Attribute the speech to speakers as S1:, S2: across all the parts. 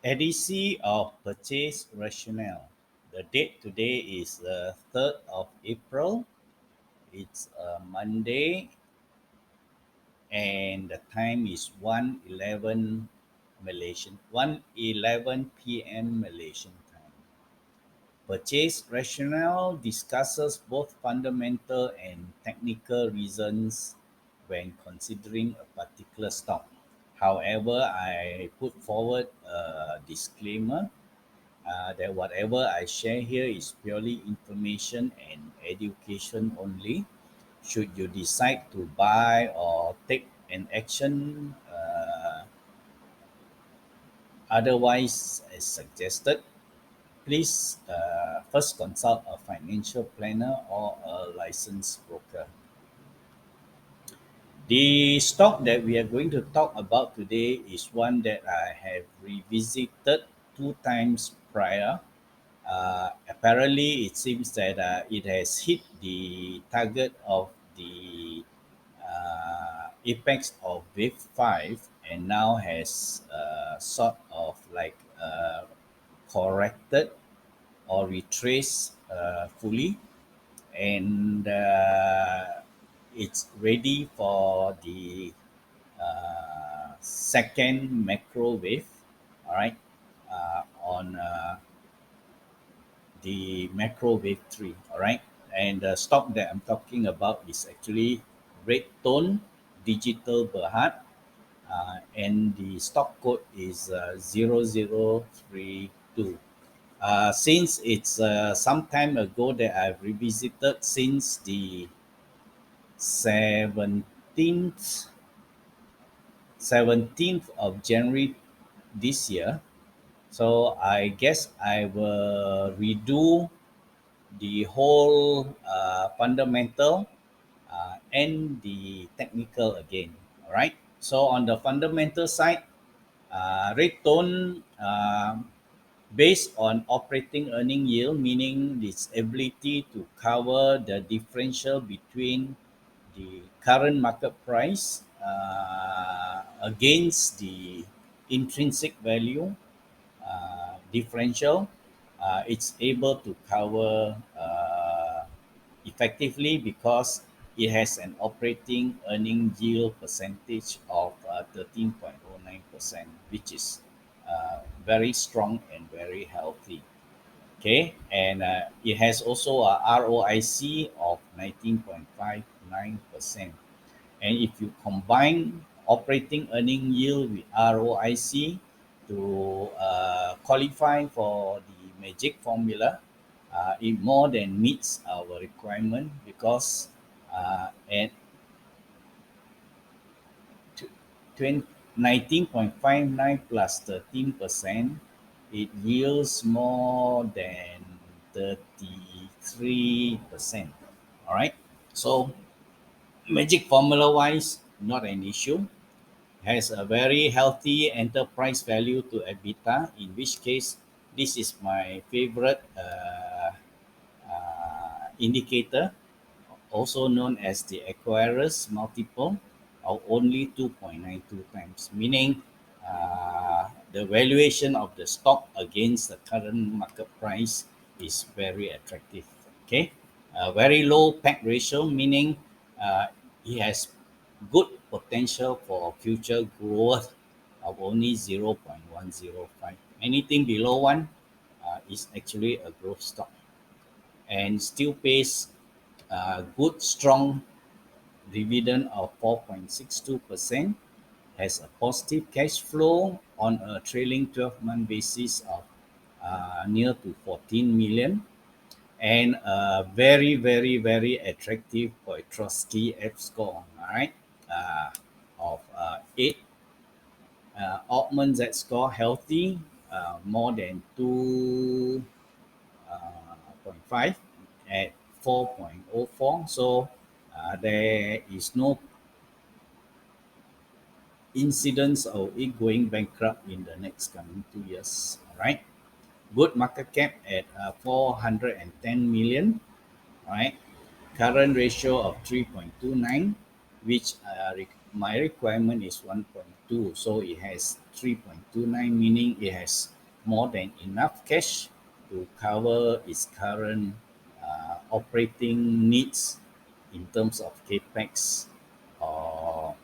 S1: EDC of Purchase Rationale. The date today is the 3rd of April. It's a Monday and the time is 1:11 Malaysian 1:11 p.m. Malaysian time. Purchase Rationale discusses both fundamental and technical reasons when considering a particular stock. However, I put forward a disclaimer that whatever I share here is purely information and education only. Should you decide to buy or take an action otherwise as suggested, please first consult a financial planner or a licensed broker. The stock that we are going to talk about today is one that I have revisited two times prior. Apparently, it seems that it has hit the target of the apex of wave 5 and now has sort of like corrected or retraced fully, and it's ready for the second macro wave, all right, on the macro wave 3, all right. And the stock that I'm talking about is actually red tone digital berhad, and the stock code is 0032. Since it's some time ago that I've revisited, since the 17th 17th of January this year. So I guess I will redo the whole fundamental and the technical again. All right. So on the fundamental side, red tone based on operating earning yield, meaning its ability to cover the differential between the current market price against the intrinsic value differential. It's able to cover effectively because it has an operating earning yield percentage of 13.09%, which is very strong and very healthy. Okay, and it has also a ROIC of 19.59%. And if you combine operating earning yield with ROIC to qualify for the magic formula, it more than meets our requirement because at 19.59 plus 13%, it yields more than 33%. All right. So magic formula wise, not an issue. Has a very healthy enterprise value to EBITDA, in which case this is my favorite indicator, also known as the acquirer's multiple, of only 2.92 times, meaning the valuation of the stock against the current market price is very attractive. Okay, very low PEG ratio, meaning it has good potential for future growth of only 0.105. Anything below 1 is actually a growth stock and still pays good, strong dividend of 4.62%, has a positive cash flow on a trailing 12-month basis of near to 14 million, and a very, very, very attractive Poitrowski F score, all right, of 8. Altman Z score healthy, more than 2.5 at 4.04. So there is no incidence of it going bankrupt in the next coming 2 years. All right. Good market cap at 410 million. All right. Current ratio of 3.29, which my requirement is 1.2. So it has 3.29, meaning it has more than enough cash to cover its current operating needs in terms of capex or,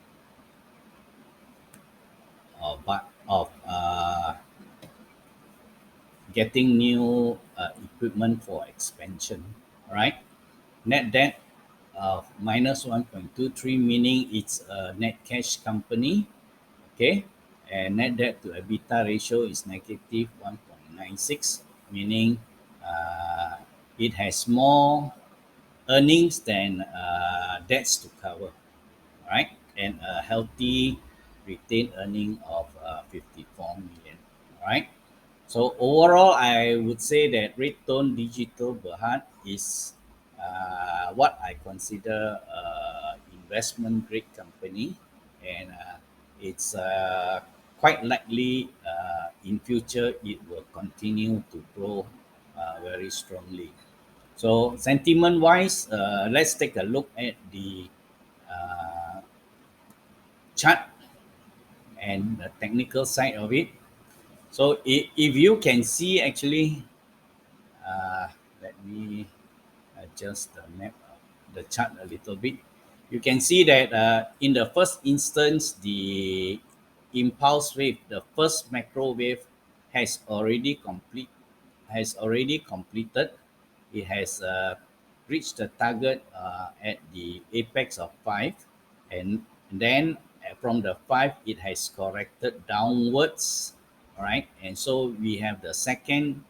S1: but of getting new equipment for expansion. All right. Net debt of minus 1.23, meaning it's a net cash company. Okay. And net debt to EBITDA ratio is negative 1.96, meaning uh, it has more earnings than debts to cover. Right? And a healthy retained earning of 54 million. Right? So overall, I would say that Red Tone Digital Berhad is what I consider investment grade company, and it's quite likely in future it will continue to grow very strongly. So sentiment wise, let's take a look at the uh, chart and the technical side of it. So if you can see actually, uh, let me adjust the map, the chart a little bit. You can see that in the first instance, the impulse wave, the first macro wave, has already complete, has already completed. It has reached the target at the apex of 5, and then from the 5 it has corrected downwards. All right, and so we have the second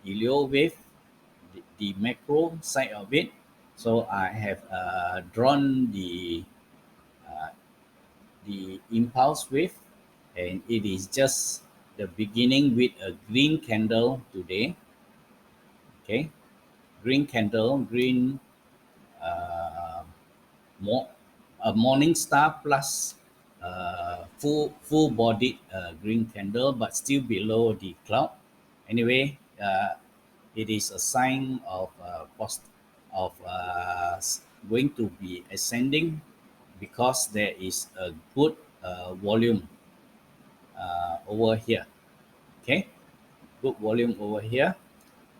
S1: helio wave, the macro side of it. So I have drawn uh, the impulse wave, and it is just the beginning with a green candle today. Okay, green candle, green uh, more a morning star plus full bodied green candle, but still below the cloud. Anyway, it is a sign of going to be ascending, because there is a good volume over here. Okay, good volume over here,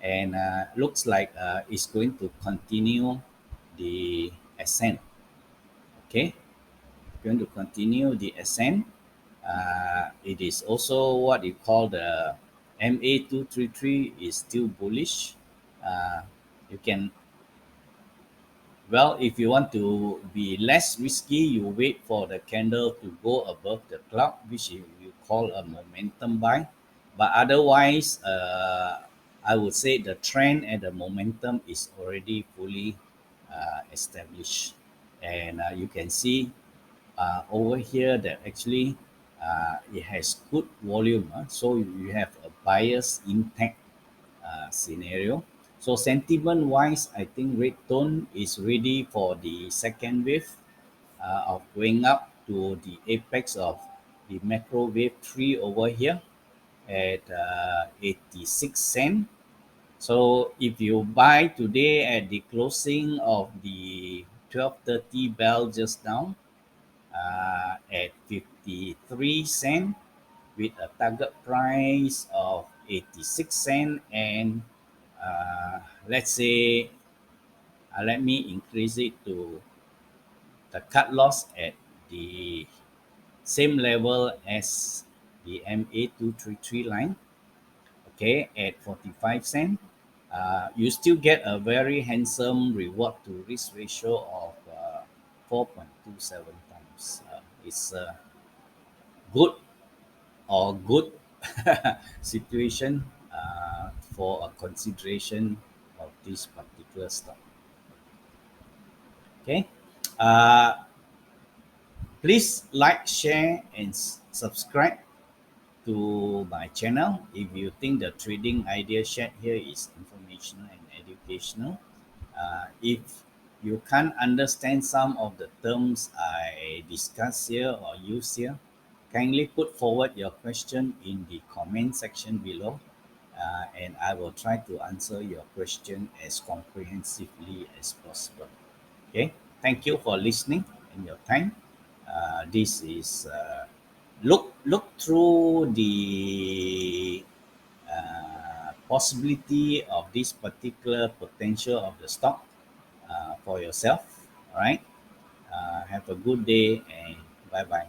S1: and looks like it's going to continue the ascent. Okay, going to continue the ascent. It is also what you call the MA233 is still bullish. Uh, you can, well, if you want to be less risky, you wait for the candle to go above the cloud, which you call a momentum buy. But otherwise, I would say the trend and the momentum is already fully established. And you can see over here that actually it has good volume. So you have a bias intact scenario. So sentiment wise, I think red tone is ready for the second wave of going up to the apex of the macro wave 3 over here at 86 cent. So if you buy today at the closing of the 12:30 bell just now at 53 cent, with a target price of 86 cent, and let's say let me increase it to the cut loss at the same level as the MA233 line, okay, at 45 cent. You still get a very handsome reward to risk ratio of 4.27 times. It's good or good situation for a consideration of this particular stock. Okay. Uh, Please like, share, and subscribe to my channel if you think the trading idea shared here is informational and educational. If you can't understand some of the terms I discuss here or use here, kindly put forward your question in the comment section below, and I will try to answer your question as comprehensively as possible. Okay, thank you for listening and your time. This is Look through the possibility of this particular potential of the stock for yourself. All right. Have a good day and bye bye.